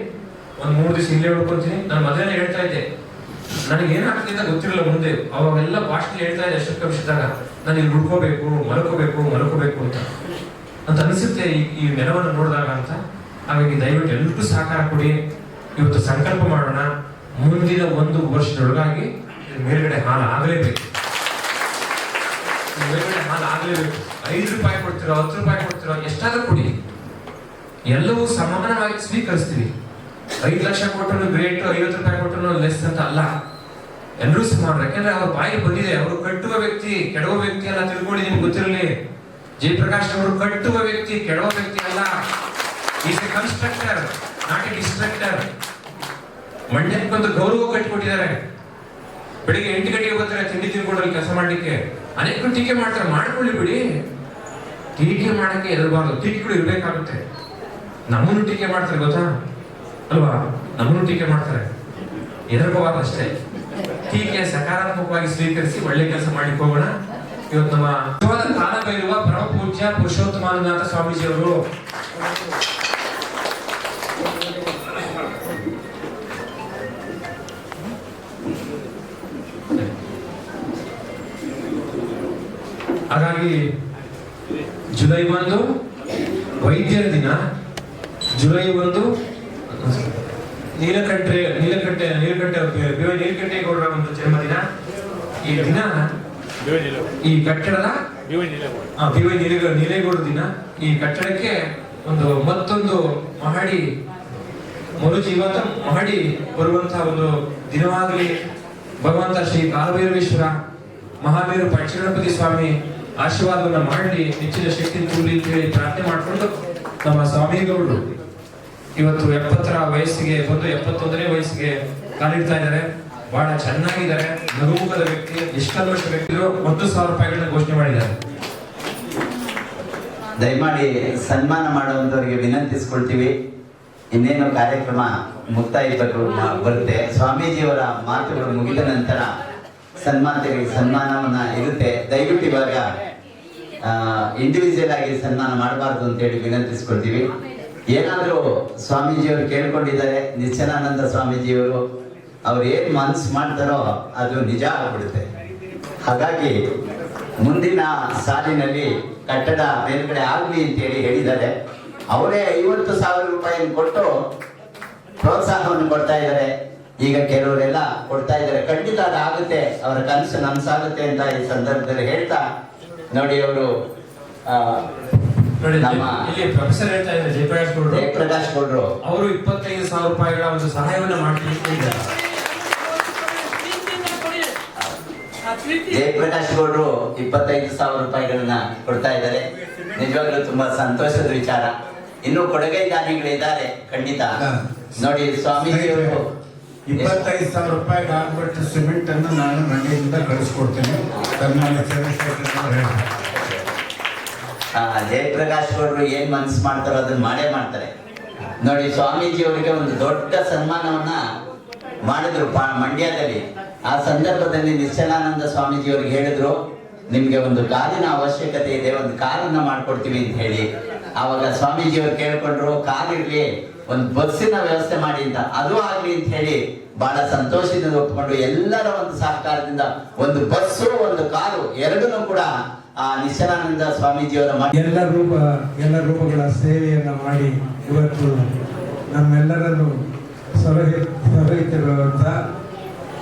ಒಂದ್ 3 ದಿವಸ ಇಲ್ಲೇ ಉಳ್ಕೊತೀನಿ. ನಾನು ಮೊದಲೇ ಹೇಳ್ತಾ ಇದ್ದೆ, ನನಗೆ ಏನಾಗ್ತದೆ ಅಂತ ಗೊತ್ತಿರಲಿಲ್ಲ ಮುಂದೆ. ಅವಾಗೆಲ್ಲ ಭಾಷಣ ಹೇಳ್ತಾ ಇದ್ದೆ ಅಷ್ಟಕ್ಕಿದ್ದಾಗ, ನಾನು ಇಲ್ಲಿ ಉಳ್ಕೋಬೇಕು, ಮಲ್ಕೋಬೇಕು ಅಂತ ಅನಿಸುತ್ತೆ ಈ ನೆಲವನ್ನು ನೋಡಿದಾಗ ಅಂತ. ಹಾಗಾಗಿ ದಯವಿಟ್ಟು ಎಲ್ಲರೂ ಸಹಕಾರ ಕೊಡಿ. ಇವತ್ತು ಸಂಕಲ್ಪ ಮಾಡೋಣ, ಮುಂದಿನ 1 ವರ್ಷದೊಳಗಾಗಿ ಮೇಲ್ಗಡೆ ಹಾಲು ಆಗಲೇಬೇಕು. 5 ರೂಪಾಯಿ ಕೊಡ್ತಿರೋ, 10 ರೂಪಾಯಿ ಕೊಡ್ತಿರೋ, ಎಷ್ಟಾದ್ರೂ ಕೊಡಿ, ಎಲ್ಲವೂ ಸಮಾನವಾಗಿ ಸ್ವೀಕರಿಸ್ತೀವಿ. 5 ಲಕ್ಷ ಕೊಟ್ಟರು ಗ್ರೇಟ್, 50 ರೂಪಾಯಿ ಕೊಟ್ಟರು ಲೆಸ್ ಅಂತ ಅಲ್ಲ, ಎಲ್ಲರೂ ಸಮಾನ. ಯಾಕಂದ್ರೆ ಅವ್ರ ಬಾಯಿಗೆ ಬಂದಿದೆ, ಅವರು ಕಟ್ಟುವ ವ್ಯಕ್ತಿ, ಕೆಡವ ವ್ಯಕ್ತಿ ಅಲ್ಲ. ತಿಳ್ಕೊಳ್ಳಿ, ನಿಮ್ಗೆ ಗೊತ್ತಿರಲಿ, ಜಯಪ್ರಕಾಶ್ ಅವರು ಕಟ್ಟುವ ವ್ಯಕ್ತಿ, ಕೆಡವ ವ್ಯಕ್ತಿ ಅಲ್ಲ. Is a constructor, not a destructor. ಮಂಡ್ಯಕ್ಕೊಂದು ಗೌರವ ಕಟ್ಟಿಕೊಟ್ಟಿದ್ದಾರೆ. ಬೆಳಿಗ್ಗೆ 8 ಗಂಟೆಗೆ ಬರ್ತಾರೆ ತಿಂಡಿ ತಿನ್ಕೊಂಡ್ರಲ್ಲಿ ಕೆಲಸ ಮಾಡ್ಲಿಕ್ಕೆ. ಅನೇಕರು ಟೀಕೆ ಮಾಡ್ತಾರೆ, ಮಾಡ್ಕೊಳ್ಳಿ ಬಿಡಿ. ಟೀಕೆ ಮಾಡಕ್ಕೆ ಎದರಬಾರ್ದು, ಟೀಕೆಗಳು ಇರ್ಬೇಕಾಗುತ್ತೆ. ನಮ್ಮನ್ನು ಟೀಕೆ ಮಾಡ್ತಾರೆ ಗೊತ್ತಾ ಅಲ್ವಾ, ನಮ್ಮನ್ನು ಟೀಕೆ ಮಾಡ್ತಾರೆ, ಎದರ್ಕೋಬಾರ್ದು ಅಷ್ಟೇ. ಟೀಕೆ ಸಕಾರಾತ್ಮಕವಾಗಿ ಸ್ವೀಕರಿಸಿ ಒಳ್ಳೆ ಕೆಲಸ ಮಾಡ್ಲಿಕ್ಕೆ ಹೋಗೋಣ. ಇವತ್ತು ನಮ್ಮ ಕಾಲಭೈರವ ಪರಮ ಪೂಜ್ಯ ಪುರುಷೋತ್ತಮಾನಂದ ಸ್ವಾಮೀಜಿ ಅವರು ಹಾಗಾಗಿ ಜುಲೈ 1 ವೈದ್ಯರ ದಿನ, ಜುಲೈ 1 ನೀಲಕಂಠೇಗೌಡರ ಒಂದು ಜನ್ಮದಿನ. ಈ ದಿನ ಈ ಕಟ್ಟಡದ ಬಿ.ವೈ. ನೀಲೇಗೌಡರ ದಿನ. ಈ ಕಟ್ಟಡಕ್ಕೆ ಮತ್ತೊಂದು ಮಹಡಿ ಮರುಜೀವನ ಮಹಡಿ ಬರುವಂತಹ ಒಂದು ದಿನವಾಗಲಿ. ಭಗವಂತ ಶ್ರೀ ಕಾಲಭೈರವೇಶ್ವರ ಮಹಾವೀರ ಪಂಚಗಣಪತಿ ಸ್ವಾಮಿ ಆಶೀರ್ವಾದವನ್ನ ಮಾಡಲಿ, ಹೆಚ್ಚಿನ ಶಕ್ತಿ ತುಂಬಲಿ ಅಂತ ಹೇಳಿ ಪ್ರಾರ್ಥನೆ ಮಾಡಿಕೊಂಡು ನಮ್ಮ ಸ್ವಾಮಿಗೌಡರು ಇವತ್ತು 70ರ ವಯಸ್ಸಿಗೆ ಬಂದು 71ನೇ ವಯಸ್ಸಿಗೆ ಕಾಲಿಡ್ತಾ ಇದ್ದಾರೆ. ಬಹಳ ಚೆನ್ನಾಗಿದ್ದಾರೆ, ನಗುಮುಖದ ವ್ಯಕ್ತಿ, ನಿಷ್ಕಲ್ಮಶ ವ್ಯಕ್ತಿಗಳು. 1,000 ರೂಪಾಯಿಗಳನ್ನ ಘೋಷಣೆ ಮಾಡಿದ್ದಾರೆ. ದಯಮಾಡಿ ಸನ್ಮಾನ ಮಾಡುವಂತವರಿಗೆ ವಿನಂತಿಸ್ಕೊಳ್ತೀವಿ. ಇನ್ನೇನು ಕಾರ್ಯಕ್ರಮ ಮುಕ್ತಾಯಕ್ಕೆ ಬರುತ್ತೆ. ಸ್ವಾಮೀಜಿಯವರ ಮಾತುಗಳು ಮುಗಿದ ನಂತರ ಸನ್ಮಾನವನ್ನ ಇರುತ್ತೆ. ದಯವಿಟ್ಟು ಇವಾಗ ಇಂಡಿವಿಜುವಲ್ ಆಗಿ ಸನ್ಮಾನ ಮಾಡಬಾರ್ದು ಅಂತೇಳಿ ವಿನಂತಿಸ್ಕೊಳ್ತೀವಿ. ಏನಾದರೂ ಸ್ವಾಮೀಜಿಯವರು ಕೇಳ್ಕೊಂಡಿದ್ದಾರೆ, ನಿಶ್ಚಲಾನಂದ ಸ್ವಾಮೀಜಿಯವರು ಅವ್ರು ಏನ್ ಮನಸ್ಸು ಮಾಡ್ತಾರೋ ಅದು ನಿಜ ಆಗ್ಬಿಡುತ್ತೆ. ಹಾಗಾಗಿ ಮುಂದಿನ ಸಾಲಿನಲ್ಲಿ ಕಟ್ಟಡ ಮೇಲ್ಗಡೆ ಆಗ್ಲಿ ಅಂತೇಳಿ ಹೇಳಿದ್ದಾರೆ. ಅವರೇ 50,000 ರೂಪಾಯಿಯನ್ನು ಕೊಟ್ಟು ಪ್ರೋತ್ಸಾಹವನ್ನು ಕೊಡ್ತಾ ಇದ್ದಾರೆ. ಈಗ ಕೆಲವರೆಲ್ಲ ಕೊಡ್ತಾ ಇದ್ದಾರೆ. ಖಂಡಿತ ಅದಾಗುತ್ತೆ, ಅವರ ಕನಸು ನನ್ಸಾಗುತ್ತೆ ಅಂತ ಈ ಸಂದರ್ಭದಲ್ಲಿ ಹೇಳ್ತಾ, ನೋಡಿ ಅವರು ನಮ್ಮ ಪ್ರೊಫೆಸರ್ ಹೇಳ್ತಾ ಇದ್ದಾರೆ ಜಯಪ್ರಕಾಶ್ ಗೌಡ್ರು ಅವರು 25,000 ರೂಪಾಯಿಗಳ ಒಂದು ಸಹಾಯವನ್ನ ಮಾಡ್ಲಿಕ್ಕೆ ಇದ್ದಾರೆ. ಜಯಪ್ರಕಾಶ್ ಗೌಡ್ರು 25,000 ರೂಪಾಯಿಗಳನ್ನ ಕೊಡ್ತಾ ಇದ್ದಾರೆ. ನಿಜವಾಗ್ಲೂ ತುಂಬಾ ಸಂತೋಷದ ವಿಚಾರ. ಇನ್ನು ಕೊಡುಗೈ ದಾನಿಗಳಿದ್ದಾರೆ ಖಂಡಿತ. ನೋಡಿ ಸ್ವಾಮೀಜಿಯವರು 25,000 ರೂಪಾಯಿಗೆ ಆಗ್ಬಿಟ್ಟು ಸಿಮೆಂಟ್ ಅನ್ನು ನಾನು ಮಂಡ್ಯದಿಂದ ಕಳಿಸ್ಕೊಡ್ತೇನೆ. ಜಯಪ್ರಕಾಶ್ ಗೌಡ್ರು ಏನ್ ಮನಸ್ಸು ಮಾಡ್ತಾರೋ ಅದನ್ನ ಮಾಡೇ ಮಾಡ್ತಾರೆ. ನೋಡಿ ಸ್ವಾಮೀಜಿಯವರಿಗೆ ಒಂದು ದೊಡ್ಡ ಸನ್ಮಾನವನ್ನ ಮಾಡಿದ್ರು ಮಂಡ್ಯದಲ್ಲಿ. ಆ ಸಂದರ್ಭದಲ್ಲಿ ನಿಶ್ಚಲಾನಂದ ಸ್ವಾಮೀಜಿಯವ್ರಿಗೆ ಹೇಳಿದ್ರು, ನಿಮ್ಗೆ ಒಂದು ಕಾರಿನ ಅವಶ್ಯಕತೆ ಇದೆ, ಒಂದು ಕಾರನ್ನ ಮಾಡ್ಕೊಡ್ತೀವಿ ಅಂತ ಹೇಳಿ. ಆವಾಗ ಸ್ವಾಮೀಜಿಯವರು ಕೇಳ್ಕೊಂಡ್ರು, ಕಾರ್ ಇರ್ಲಿ, ಒಂದು ಬಸ್ಸಿನ ವ್ಯವಸ್ಥೆ ಮಾಡಿ ಅಂತ. ಅದು ಆಗ್ಲಿ ಅಂತ ಹೇಳಿ ಬಹಳ ಸಂತೋಷದಿಂದ ಒಪ್ಪಿಕೊಂಡು ಎಲ್ಲರ ಒಂದು ಸಹಕಾರದಿಂದ ಒಂದು ಬಸ್ಸು ಒಂದು ಕಾರು ಎರಡನ್ನೂ ಕೂಡ ಆ ನಿಶ್ಚಲಾನಂದ ಸ್ವಾಮೀಜಿಯವರ ಎಲ್ಲ ರೂಪಗಳ ಸೇವೆಯನ್ನ ಮಾಡಿ ಇವತ್ತು ನಮ್ಮೆಲ್ಲರನ್ನು ಸಲಹಿತಿರುವಂತ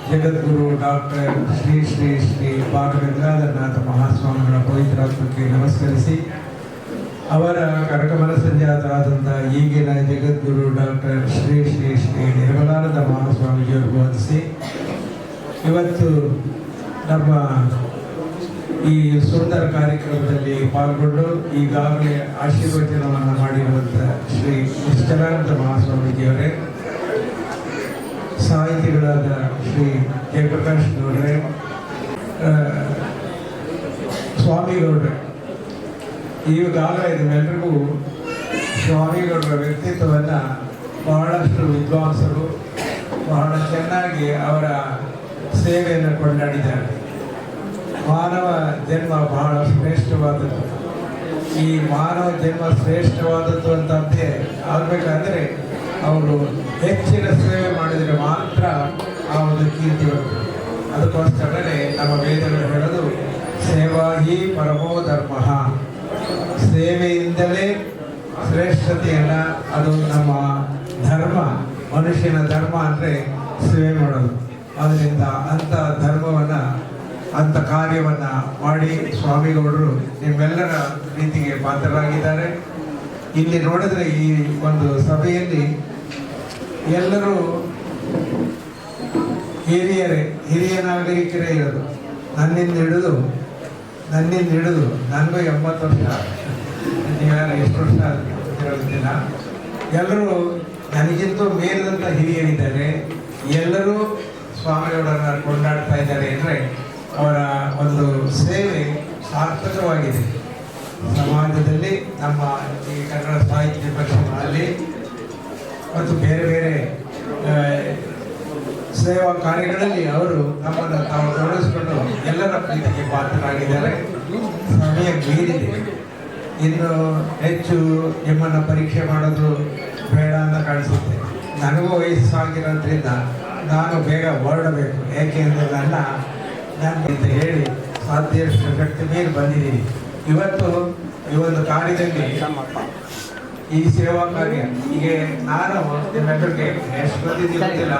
ಜಗದ್ಗುರು ಡಾಕ್ಟರ್ ಶ್ರೀ ಶ್ರೀ ಶ್ರೀ ಬಾಲಗಂಗಾಧರನಾಥ ಮಹಾಸ್ವಾಮಿಗಳ ಪವಿತ್ರಾತ್ಮಕ್ಕೆ ನಮಸ್ಕರಿಸಿ, ಅವರ ಕನಕಮಲ ಸಂಜಾತರಾದಂತಹ ಈಗಿನ ಜಗದ್ಗುರು ಡಾಕ್ಟರ್ ಶ್ರೀ ಶ್ರೀ ಶ್ರೀ ನಿರ್ಮಲಾನಂದ ಮಹಾಸ್ವಾಮೀಜಿಯವರಿಗೂ ವಂದಿಸಿ, ಇವತ್ತು ನಮ್ಮ ಈ ಸುಂದರ ಕಾರ್ಯಕ್ರಮದಲ್ಲಿ ಪಾಲ್ಗೊಂಡು ಈಗಾಗಲೇ ಆಶೀರ್ವಚನವನ್ನು ಮಾಡಿರುವಂಥ ಶ್ರೀ ನಿಶ್ಚಲಾನಂದ ಮಹಾಸ್ವಾಮೀಜಿಯವರೇ, ಸಾಹಿತಿಗಳಾದ ಶ್ರೀ ಜಯಪ್ರಕಾಶ್ ಗೌಡ್ರೆ, ಸ್ವಾಮಿಗೌಡ್ರೆ, ಈಗಾಗಲೇ ನಿಮ್ಮೆಲ್ಲರಿಗೂ ಸ್ವಾಮಿಗೌಡರ ವ್ಯಕ್ತಿತ್ವವನ್ನು ಬಹಳಷ್ಟು ವಿದ್ವಾಂಸರು ಬಹಳ ಚೆನ್ನಾಗಿ ಅವರ ಸೇವೆಯನ್ನು ಕೊಂಡಾಡಿದ್ದಾರೆ. ಮಾನವ ಜನ್ಮ ಬಹಳ ಶ್ರೇಷ್ಠವಾದದ್ದು. ಈ ಮಾನವ ಜನ್ಮ ಶ್ರೇಷ್ಠವಾದದ್ದು ಅಂತಂತೆ ಆಗಬೇಕಾದ್ರೆ ಅವರು ಹೆಚ್ಚಿನ ಸೇವೆ ಮಾಡಿದರೆ ಮಾತ್ರ ಆ ಒಂದು ಕೀರ್ತಿ ಬರ್ತದೆ. ಅದಕ್ಕೋಸ್ಕರನೇ ನಮ್ಮ ವೇದಗಳು ಹೇಳೋದು ಸೇವಾ ಹಿ ಪರಮೋ ಧರ್ಮ, ಸೇವೆಯಿಂದಲೇ ಶ್ರೇಷ್ಠತೆಯಲ್ಲ, ಅದು ನಮ್ಮ ಧರ್ಮ. ಮನುಷ್ಯನ ಧರ್ಮ ಅಂದರೆ ಸೇವೆ ಮಾಡೋದು. ಅದರಿಂದ ಅಂಥ ಧರ್ಮವನ್ನು, ಅಂಥ ಕಾರ್ಯವನ್ನು ಮಾಡಿ ಸ್ವಾಮಿಗೌಡರು ನಿಮ್ಮೆಲ್ಲರ ಪ್ರೀತಿಗೆ ಪಾತ್ರರಾಗಿದ್ದಾರೆ. ಇಲ್ಲಿ ನೋಡಿದ್ರೆ ಈ ಒಂದು ಸಭೆಯಲ್ಲಿ ಎಲ್ಲರೂ ಹಿರಿಯ ನಾಗರಿಕರೇ ಇರೋದು. ನನ್ನಿಂದ ಹಿಡಿದು ನನಗೂ 80 ವರ್ಷ, ನೀವ್ಯಾರು ಎಷ್ಟು ವರ್ಷ ಹೇಳ್ತೀನ, ಎಲ್ಲರೂ ನನಗಿಂತೂ ಮೇಲಿದಂಥ ಹಿರಿಯರಿದ್ದಾರೆ. ಎಲ್ಲರೂ ಸ್ವಾಮಿಯವರನ್ನು ಕೊಂಡಾಡ್ತಾ ಇದ್ದಾರೆ ಅಂದರೆ ಅವರ ಒಂದು ಸೇವೆ ಸಾರ್ಥಕವಾಗಿದೆ. ಸಮಾಜದಲ್ಲಿ, ನಮ್ಮ ಈ ಕನ್ನಡ ಸಾಹಿತ್ಯ ಪರಿಷತ್ನಲ್ಲಿ ಮತ್ತು ಬೇರೆ ಬೇರೆ ಸೇವಾ ಕಾರ್ಯಗಳಲ್ಲಿ ಅವರು ನಮ್ಮನ್ನು ತಾವು ತೊಡಗಿಸಿಕೊಂಡು ಎಲ್ಲರ ಪ್ರೀತಿಗೆ ಪಾತ್ರರಾಗಿದ್ದಾರೆ. ಸಮಯ ಮೀರಿದೆ, ಇನ್ನು ಹೆಚ್ಚು ನಿಮ್ಮನ್ನು ಪರೀಕ್ಷೆ ಮಾಡೋದು ಬೇಡ ಅಂತ ಕಾಣಿಸುತ್ತೆ. ನನಗೂ ವಯಸ್ಸಾಗಿರೋದ್ರಿಂದ ನಾನು ಬೇಗ ಹೊರಡಬೇಕು, ಏಕೆ ಅಂದರೆ ನಾನು ಅಂತ ಹೇಳಿ ಸಾಧ್ಯಷ್ಟು ಶಕ್ತಿ ಮೀರಿ ಬಂದಿದ್ದೀನಿ. ಇವತ್ತು ಈ ಒಂದು ಕಾರ್ಯದಲ್ಲಿ, ಈ ಸೇವಾ ಕಾರ್ಯ, ಹೀಗೆ ನಾನು ನಿಮ್ಮೆಲ್ಲರಿಗೆ ಎಷ್ಟು ಬಂದಿದ್ದೀನಿ ಗೊತ್ತಿಲ್ಲ.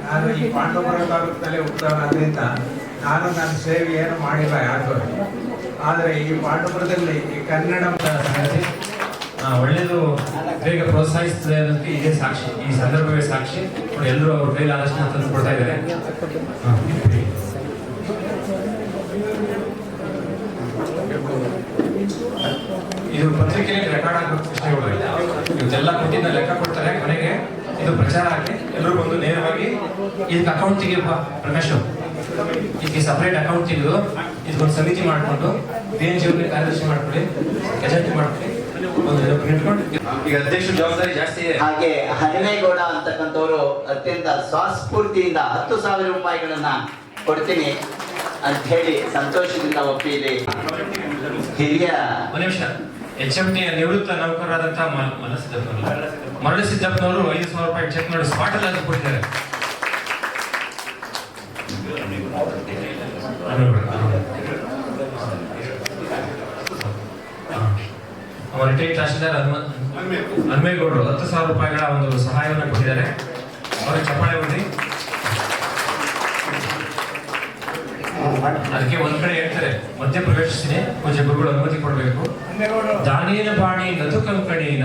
ನಾನು ಈ ಪಾಂಡವಪುರ ತಾಲೂಕಿನಲ್ಲೇ ಹುಟ್ಟೋದ್ರಿಂದ ನಾನು ನನ್ನ ಸೇವೆ ಏನು ಮಾಡಿಲ್ಲ ಯಾರಿಗೂ. ಆದರೆ ಈ ಪಾಂಡವಪುರದಲ್ಲಿ ಈ ಕನ್ನಡ ಒಳ್ಳೆಯದು ಬೇಗ ಪ್ರೋತ್ಸಾಹಿಸ್ತದೆ ಅನ್ನೋದಕ್ಕೆ ಇದೇ ಸಾಕ್ಷಿ, ಈ ಸಂದರ್ಭವೇ ಸಾಕ್ಷಿ. ಎಲ್ಲರೂ ಅವ್ರ ಕೈಲಿ ಆದಷ್ಟು ತಂದು ಕೊಡ್ತಾ ಇದ್ದಾರೆ. ಇದು ಪತ್ರಿಕೆಯಲ್ಲಿ ರೆಕಾರ್ಡ್ ಆಗಬೇಕು ಕೃಷ್ಣೇಗೌಡರು. ಇವತ್ತೆಲ್ಲ ಕೊಟ್ಟಿದ್ದ ಲೆಕ್ಕ ಕೊಡ್ತಾರೆ, ಕೊನೆಗೆ ಇದು ಪ್ರಚಾರ ಆಗಿ ಎಲ್ಲರೂ ಬಂದು ನೇರವಾಗಿ ಇದಕ್ಕೆ ಅಕೌಂಟ್ ತೆಗಿಯಪ್ಪ ಪ್ರಕಾಶ್, ಇದಕ್ಕೆ ಸಪರೇಟ್ ಅಕೌಂಟ್ ತೆಗೆದು ಇದಕ್ಕೊಂದು ಸಮಿತಿ ಮಾಡಿಕೊಂಡು BNG ಅವ್ರಿಗೆ ಕಾರ್ಯದರ್ಶಿ ಮಾಡ್ಕೊಳ್ಳಿ, ಗೆಜೆಟ್ ಮಾಡ್ಕೊಳ್ಳಿ, ಈಗ ಅಧ್ಯಕ್ಷ ಜವಾಬ್ದಾರಿ ಜಾಸ್ತಿ ಇದೆ. ಹಾಗೆ ಹನುಮೇಗೌಡ ಅಂತಕ್ಕಂಥವ್ರು ಅತ್ಯಂತ ಸ್ವಸ್ಫೂರ್ತಿಯಿಂದ 10,000 ರೂಪಾಯಿಗಳನ್ನ ಕೊಡ್ತೀನಿ ಅಂತ ಹೇಳಿ ಸಂತೋಷದಿಂದ ಒಪ್ಪಿದೆ. ಹಿರಿಯ ನಿಮಿಷ HMT ನಿವೃತ್ತ ನೌಕರರಾದಂತಹ ಮರಳಿ ಸಿದ್ದಪ್ಪನವರು 5,000 ರೂಪಾಯಿ ಚೆಕ್ ಮಾಡಿ ಸ್ಪಾಟ್ ಅಲ್ಲಿ ಕೊಟ್ಟಿದ್ದಾರೆ. ರಿಟೈರ್ಡ್ ತಹಶೀಲ್ದಾರ್ ಹನುಮೇಗೌಡರು 10,000 ರೂಪಾಯಿಗಳ ಒಂದು ಸಹಾಯವನ್ನು ಕೊಟ್ಟಿದ್ದಾರೆ. ಅವ್ರಿಗೆ ಚಪ್ಪಾಳೆ ಹೊಡಿ. ಅದಕ್ಕೆ ಒಂದ್ ಕಡೆ ಹೇಳ್ತಾರೆ, ಮಧ್ಯ ಪ್ರವೇಶಿಸ್ತೀನಿ, ಪೂಜೆ ಗುರುಗಳು ಅನುಮತಿ ಕೊಡಬೇಕು. ದಾನೇನ ಬಾಣಿ ನದು ಕಂಕಣೀನ,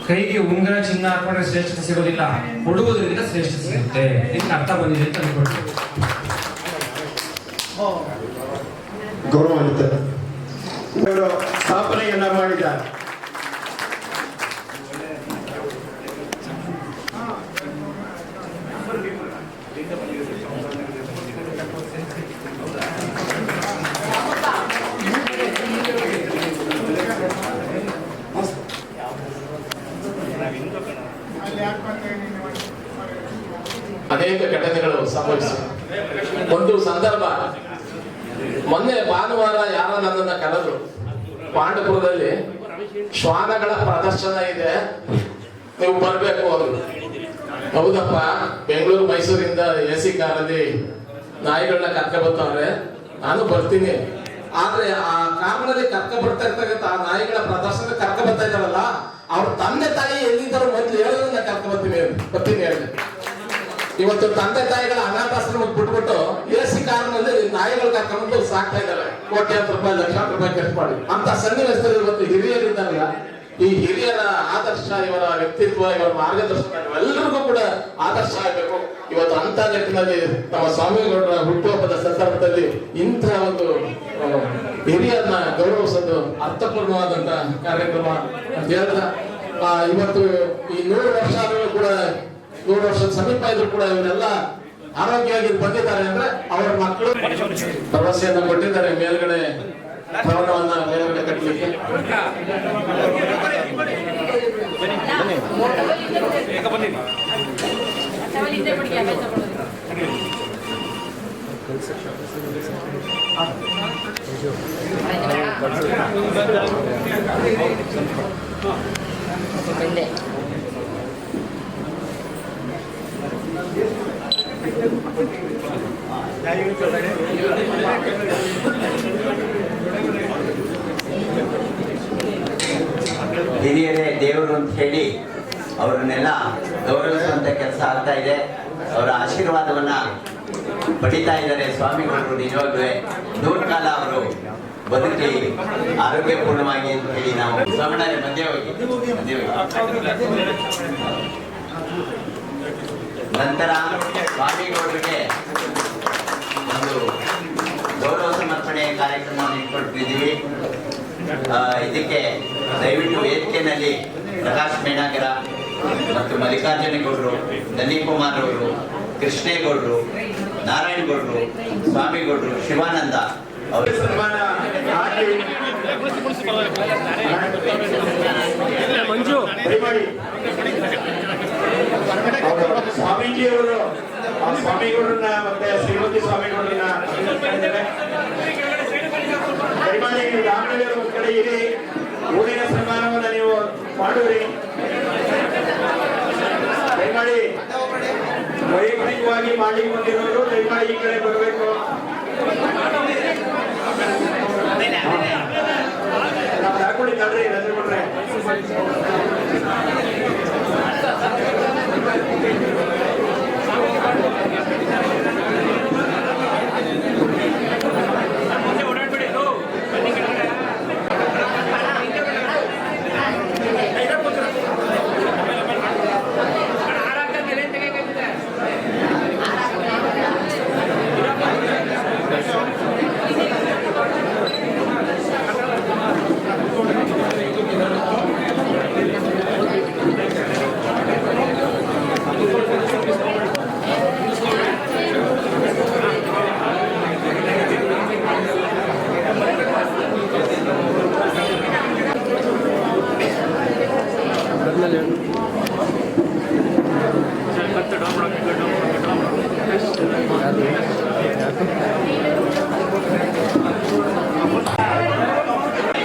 ಕೈಗೆ ಉಂಗುರ ಚಿನ್ನ ಹಾಕೊಂಡ್ರೆ ಶ್ರೇಷ್ಠತೆ ಸಿಗೋದಿಲ್ಲ, ಕೊಡುವುದರಿಂದ ಶ್ರೇಷ್ಠತೆ ಸಿಗುತ್ತೆ. ಇದಕ್ಕೆ ಅರ್ಥ ಬಂದಿದೆ ಅಂತ ಅನ್ಕೊಳ್ತೀವಿ. ಗೌರವಾನ್ವಿತ ಇವರು ಸ್ಥಾಪನೆಯನ್ನ ಮಾಡಿದ್ದಾರೆ. ಅನೇಕ ಘಟನೆಗಳು ಸಂಭವಿಸಿವೆ. ಒಂದು ಸಂದರ್ಭ, ಮೊನ್ನೆ ಭಾನುವಾರ ಯಾರೋ ನನ್ನನ್ನ ಕರೆದ್ರು, ಪಾಂಡವಪುರದಲ್ಲಿ ಶ್ವಾನಗಳ ಪ್ರದರ್ಶನ ಇದೆ, ನೀವು ಬರ್ಬೇಕು ಅಂದ್ರು. ಹೌದಪ್ಪ, ಬೆಂಗಳೂರು ಮೈಸೂರಿಂದ AC ಕಾರಲ್ಲಿ ನಾಯಿಗಳನ್ನ ಕರ್ಕ ಬರ್ತಾವ್ರೆ, ನಾನು ಬರ್ತೀನಿ. ಆದ್ರೆ ಆ ಕಾರಲ್ಲಿ ಕರ್ಕ ಬರ್ತಾ ಇರ್ತಕ್ಕಂಥ ಆ ನಾಯಿಗಳ ಪ್ರದರ್ಶನ ಕರ್ಕ ಬರ್ತಾ ಇದ್ದಾರಲ್ಲ, ಅವ್ರ ತಂದೆ ತಾಯಿ ಎಲ್ಲಿದ್ದಾರೋ ಮೊದ್ಲು ಹೇಳೋದನ್ನ ಕರ್ಕ ಬರ್ತೀನಿ ಹೇಳಿ. ಇವತ್ತು ತಂದೆ ತಾಯಿಗಳ ಅನಾಥಾಶ್ರಮಕ್ಕೆ ಬಿಟ್ಬಿಟ್ಟು AC ಕಾರ್ನಲ್ಲಿ ನಾಯಿಗಳು ಕರ್ಕೊಂಡು ಸಾಕ್ತಾ ಇದ್ದಾರೆ. ಕೋಟ್ಯಾಂತರ ರೂಪಾಯಿ, ಲಕ್ಷಾಂತರ ರೂಪಾಯಿ ಖರ್ಚು ಮಾಡಿ. ಅಂತ ಸನ್ನಿವೇಶದಲ್ಲಿ ಇವತ್ತು ಹಿರಿಯರಿದ್ದಾರಲ್ಲ, ಈ ಹಿರಿಯರ ಆದರ್ಶ, ಇವರ ವ್ಯಕ್ತಿತ್ವ, ಇವರ ಮಾರ್ಗದರ್ಶನ ಎಲ್ಲರಿಗೂ ಕೂಡ ಆದರ್ಶ ಆಗಬೇಕು. ಇವತ್ತು ಅಂತ ನಿಟ್ಟಿನಲ್ಲಿ ನಮ್ಮ ಸ್ವಾಮಿಗೌಡರ ಹುಟ್ಟುಹಬ್ಬದ ಸಂದರ್ಭದಲ್ಲಿ ಇಂಥ ಒಂದು ಹಿರಿಯರನ್ನ ಗೌರವಿಸೋದು ಅರ್ಥಪೂರ್ಣವಾದಂತ ಕಾರ್ಯಕ್ರಮ ಅಂತ ಹೇಳಿದ. ಇವತ್ತು ಈ 100 ವರ್ಷ ಆದರೂ ಕೂಡ, 100 ವರ್ಷದ ಸಮೀಪ ಇದ್ರು ಕೂಡ ಇವರೆಲ್ಲ ಆರೋಗ್ಯವಾಗಿ ಬಂದಿದ್ದಾರೆ ಅಂದ್ರೆ ಅವರ ಮಕ್ಕಳು ಭರವಸೆಯನ್ನು ಕೊಟ್ಟಿದ್ದಾರೆ ಮೇಲ್ಗಡೆ ಭವನವನ್ನ ಮೇಲ್ಗಡೆ ಕಟ್ಟಲಿಕ್ಕೆ. ಹಿರಿಯರೇ ದೇವರು ಅಂತ ಹೇಳಿ ಅವರನ್ನೆಲ್ಲ ಗೌರವಿಸುವಂತ ಕೆಲಸ ಆಗ್ತಾ ಇದೆ. ಅವರ ಆಶೀರ್ವಾದವನ್ನ ಪಡಿತಾ ಇದ್ದಾರೆ ಸ್ವಾಮಿಗಳು. ನಿಜವಾಗ್ಲೂ ನೂರ್ಕಾಲ ಅವರು ಬದುಕಿ ಆರೋಗ್ಯಪೂರ್ಣವಾಗಿ ಅಂತ ಹೇಳಿ ನಾವು ಸ್ವಾಮಿನಾರೆ ಮಧ್ಯೆ ಹೋಗಿ ನಂತರ ಸ್ವಾಮಿಗೌಡರಿಗೆ ಒಂದು ಗೌರವ ಸಮರ್ಪಣೆ ಕಾರ್ಯಕ್ರಮವನ್ನು ಇಟ್ಕೊಳ್ತಿದ್ದೀವಿ. ಇದಕ್ಕೆ ದಯವಿಟ್ಟು ವೇದಿಕೆಯಲ್ಲಿ ಪ್ರಕಾಶ್ ಮೇಣಾಗರ ಮತ್ತು ಮಲ್ಲಿಕಾರ್ಜುನಗೌಡರು, ದನಿಕುಮಾರ್ ಅವರು, ಕೃಷ್ಣೇಗೌಡರು, ನಾರಾಯಣಗೌಡರು, ಸ್ವಾಮಿಗೌಡರು, ಶಿವಾನಂದ ಅವರು ಸನ್ಮಾನ ದಯಮಾಡಿ ಸ್ವಾಮೀಜಿಯವರು ಆ ಸ್ವಾಮಿಗಳನ್ನ ಮತ್ತೆ ಶ್ರೀಮತಿ ಸ್ವಾಮಿಗಳನ್ನ ದಯಮಾಡಿ ನೀವು ದಾಖಲೆಯವರು ಒಂದು ಕಡೆ ಇರಿ. ಊರಿನ ಸನ್ಮಾನವನ್ನ ನೀವು ಮಾಡುವಿರಿ. ದಯಮಾಡಿ ವೈಯಕ್ತಿಕವಾಗಿ ಮಾಡಿ ಬಂದಿರೋರು ದಯಮಾಡಿ ಈ ಕಡೆ ಬರಬೇಕು. ನಾವು ಹಾಕೊಳ್ಳಿ ತಡ್ರಿ ರಜೆ ಕೊಡ್ರೆ.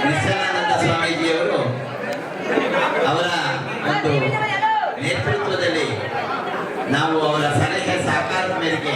ನಿತ್ಯಾನಂದ ಸ್ವಾಮೀಜಿಯವರು ಅವರ ಒಂದು ನೇತೃತ್ವದಲ್ಲಿ ನಾವು ಅವರ ಸಲಹೆ ಸಹಕಾರದ ಮೇರೆಗೆ